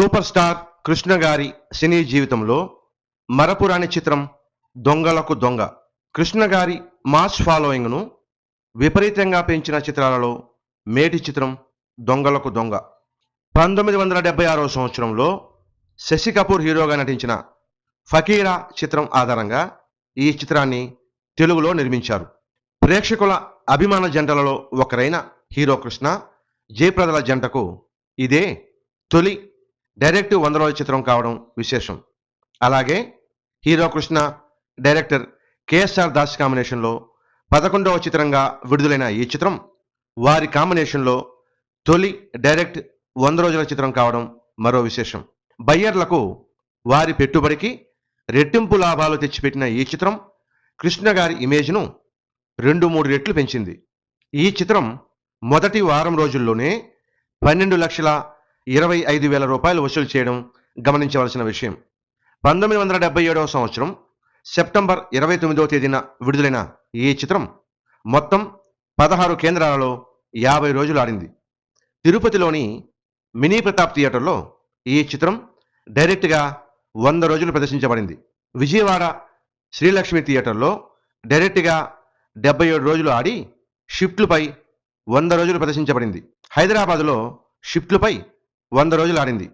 Super star Krishna గారి సినీ జీవితంలో మరపురాని చిత్రం దొంగలకు దొంగ. కృష్ణ గారి మాస్ ఫాలోయింగ్ను విపరీతంగా పెంచిన చిత్రాలలో మేటి చిత్రం దొంగలకు దొంగ. 1976వ సంవత్సరంలో శశి కపూర్ హీరోగా నటించిన ఫకీరా చిత్రం ఆధారంగా ఈ చిత్రాన్ని తెలుగులో నిర్మించారు. ప్రేక్షకుల అభిమాన జంటలలో ఒకరైన హీరో కృష్ణ జయప్రదల జంటకు ఇదే తొలి డైరెక్ట్ 100 రోజుల చిత్రం కావడం విశేషం. అలాగే hero Krishna, director KSR Das కాంబినేషన్లో 11వ చిత్రంగా విడుదలైన ఈ చిత్రం వారి కాంబినేషన్లో తొలి డైరెక్ట్ 100 రోజుల చిత్రం కావడం మరో విశేషం. బయ్యర్లకు వారి పెట్టుబడికి రెట్టింపు లాభాలు తెచ్చిపెట్టిన ఈ చిత్రం కృష్ణ గారి ఇమేజ్ను 2-3 రెట్లు పెంచింది. ఈ చిత్రం మొదటి వారం రోజుల్లోనే 12,25,000 రూపాయలు వసూలు చేయడం గమనించవలసిన విషయం. 1977వ సంవత్సరం సెప్టెంబర్ 29వ తేదీన విడుదలైన ఈ చిత్రం మొత్తం 16 కేంద్రాలలో 50 రోజులు ఆడింది. తిరుపతిలోని మినీ ప్రతాప్ థియేటర్లో ఈ చిత్రం డైరెక్ట్గా 100 రోజులు ప్రదర్శించబడింది. విజయవాడ శ్రీలక్ష్మి థియేటర్లో డైరెక్ట్గా 77 రోజులు ఆడి షిఫ్ట్లపై 100 రోజులు ప్రదర్శించబడింది. హైదరాబాదులో షిఫ్ట్లపై 100 రోజులు ఆడింది.